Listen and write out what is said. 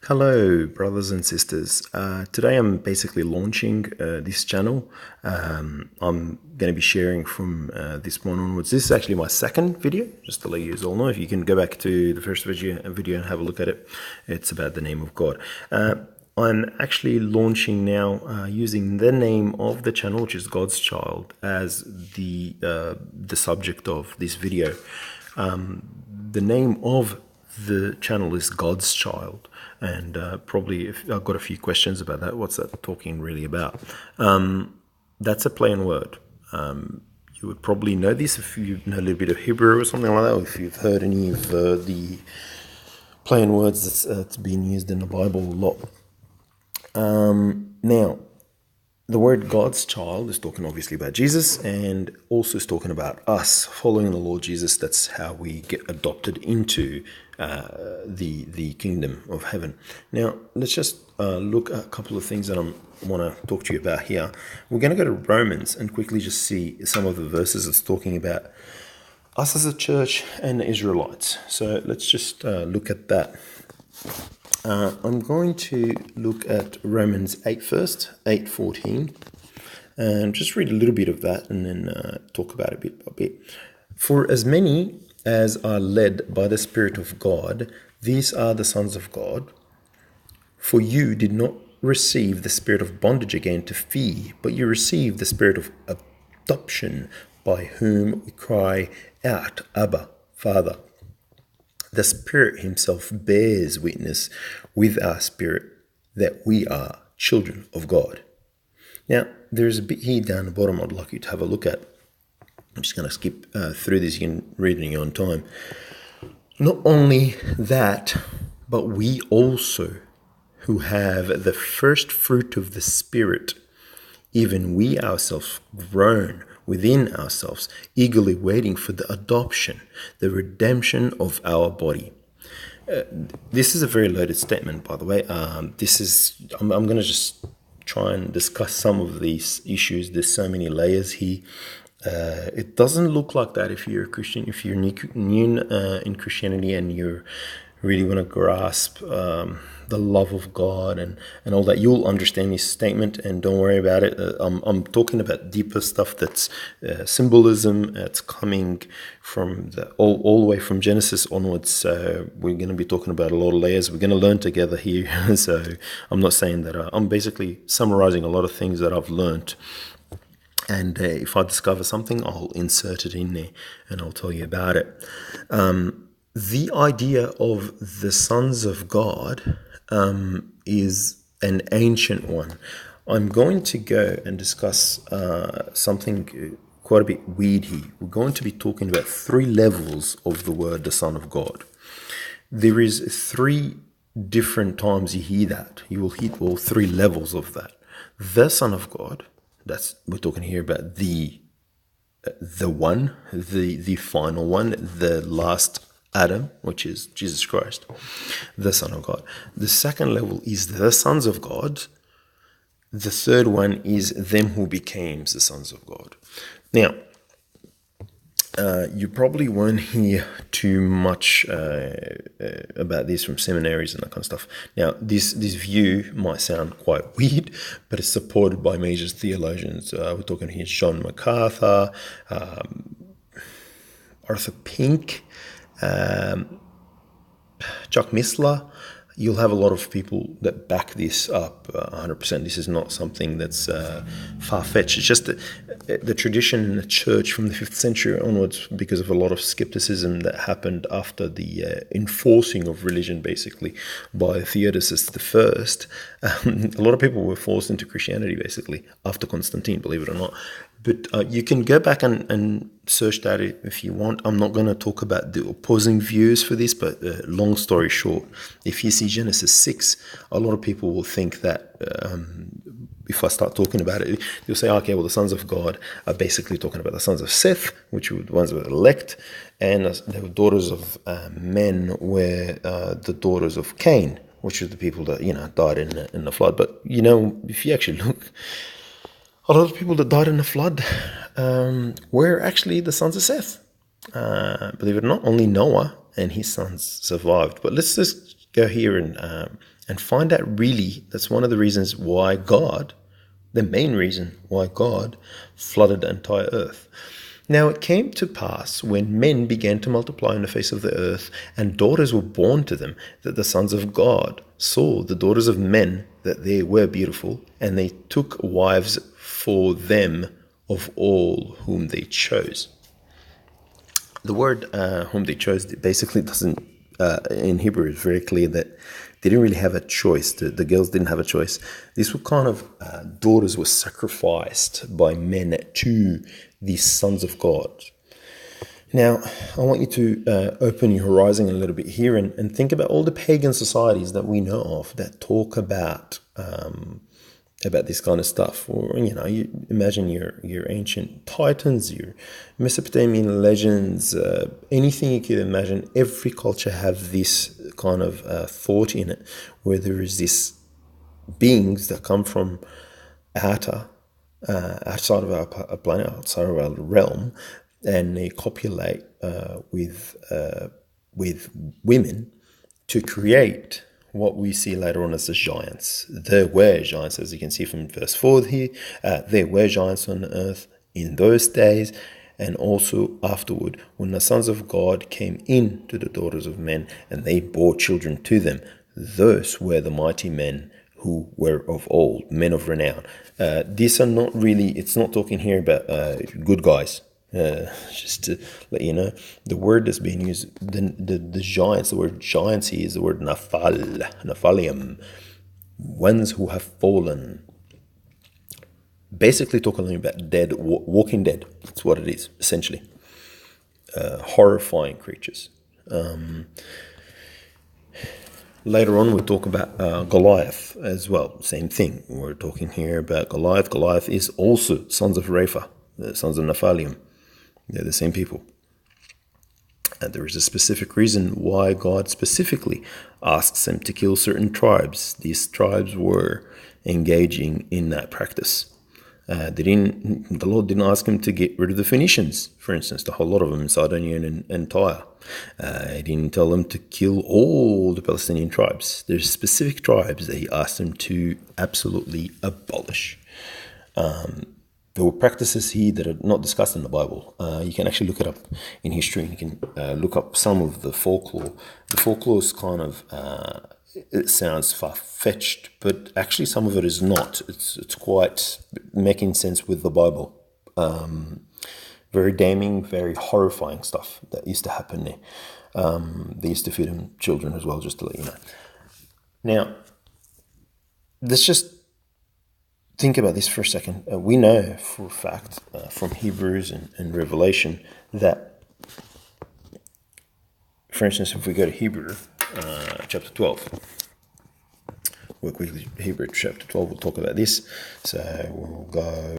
Hello, brothers and sisters. Today I'm basically launching this channel. I'm going to be sharing from this point onwards. This is actually my second video, just to let you all know. If you can go back to the first video and have a look at it, it's about the name of God. I'm actually launching now using the name of the channel, which is God's Child, as the subject of this video. The name of the channel is God's Child, and probably if I've got a few questions about that. What's that talking really about? That's a play on word. You would probably know this if you know a little bit of Hebrew or something like that, or if you've heard any of the play on words that's been used in the Bible a lot. Now, the word God's child is talking obviously about Jesus, and also is talking about us following the Lord Jesus. That's how we get adopted into the kingdom of heaven. Now, let's just look at a couple of things that I want to talk to you about here. We're going to go to Romans and quickly just see some of the verses that's talking about us as a church and the Israelites. So let's just look at that. I'm going to look at Romans 8 first, 8:14, and just read a little bit of that and then talk about it bit by bit. For as many as are led by the Spirit of God, these are the sons of God. For you did not receive the spirit of bondage again to fear, but you received the spirit of adoption, by whom we cry out, Abba, Father. The Spirit Himself bears witness with our spirit that we are children of God. Now, there's a bit here down the bottom I'd like you to have a look at. I'm just going to skip through this. You can read it in your own time. Not only that, but we also, who have the first fruit of the Spirit, even we ourselves groan within ourselves, eagerly waiting for the adoption, the redemption of our body. This is a very loaded statement, by the way. I'm going to just try and discuss some of these issues. There's so many layers here. It doesn't look like that if you're a Christian, if you're new in Christianity and you really want to grasp the love of God and all that, you'll understand this statement, and don't worry about it. I'm talking about deeper stuff that's symbolism. It's coming from all the way from Genesis onwards. So we're going to be talking about a lot of layers. We're going to learn together here. So I'm not saying that I'm basically summarizing a lot of things that I've learned. And if I discover something, I'll insert it in there and I'll tell you about it. The idea of the sons of God is an ancient one. I'm going to go and discuss something quite a bit weird here. We're going to be talking about 3 levels of the word the Son of God. There is 3 different times you hear that. You will hear all 3 levels of that. The Son of God, we're talking here about the one, the final one, the last Adam, which is Jesus Christ, the Son of God. The second level is the sons of God. The third one is them who became the sons of God. Now, you probably won't hear too much about this from seminaries and that kind of stuff. Now, this view might sound quite weird, but it's supported by major theologians. We're talking here John MacArthur, Arthur Pink, Chuck Missler. You'll have a lot of people that back this up 100%. This is not something that's far-fetched. It's just the tradition in the church from the 5th century onwards, because of a lot of skepticism that happened after the enforcing of religion, basically, by Theodosius I. A lot of people were forced into Christianity, basically, after Constantine, believe it or not. But you can go back and search that if you want. I'm not going to talk about the opposing views for this, but long story short, if you see Genesis 6, a lot of people will think that if I start talking about it, you'll say, okay, well, the sons of God are basically talking about the sons of Seth, which were the ones that were elect, and the daughters of men were the daughters of Cain, which are the people that, died in the flood. But, if you actually look, a lot of people that died in the flood were actually the sons of Seth. Believe it or not, only Noah and his sons survived. But let's just go here and and find out really that's one of the reasons why God, the main reason why God flooded the entire earth. Now it came to pass when men began to multiply on the face of the earth, and daughters were born to them, that the sons of God saw the daughters of men that they were beautiful, and they took wives for them of all whom they chose. The word whom they chose basically doesn't, in Hebrew, it's very clear that they didn't really have a choice. The girls didn't have a choice. These were kind of daughters were sacrificed by men to the sons of God. Now, I want you to open your horizon a little bit here and think about all the pagan societies that we know of that talk about this kind of stuff. Or, you imagine your ancient Titans, your Mesopotamian legends, anything you could imagine. Every culture have this kind of thought in it, where there is this beings that come from outside of our planet, outside of our realm, and they copulate with women to create what we see later on as the giants. There were giants, as you can see from verse 4 here. There were giants on the earth in those days, and also afterward, when the sons of God came in to the daughters of men, and they bore children to them. Those were the mighty men who were of old, men of renown. These are not really, it's not talking here about good guys. Just to let you know, the word that's being used, the giants, the word giants here is the word Nephilim, ones who have fallen. Basically talking about dead, walking dead. That's what it is, essentially. Horrifying creatures. Later on, we'll talk about Goliath as well. Same thing. We're talking here about Goliath. Goliath is also sons of Rapha, the sons of Nephilim. They're the same people. And there is a specific reason why God specifically asks them to kill certain tribes. These tribes were engaging in that practice. The Lord didn't ask him to get rid of the Phoenicians, for instance, the whole lot of them in Sardinia and Tyre. He didn't tell them to kill all the Palestinian tribes. There's specific tribes that he asked them to absolutely abolish. There were practices here that are not discussed in the Bible. You can actually look it up in history, and you can look up some of the folklore. The folklore is kind of, it sounds far-fetched, but actually some of it is not. It's quite making sense with the Bible. Very damning, very horrifying stuff that used to happen there. They used to feed them children as well, just to let you know. Now, let's just think about this for a second. We know for a fact from Hebrews and Revelation that, for instance, if we go to Hebrew chapter 12, we'll quickly, Hebrew chapter 12, we'll talk about this. So we'll go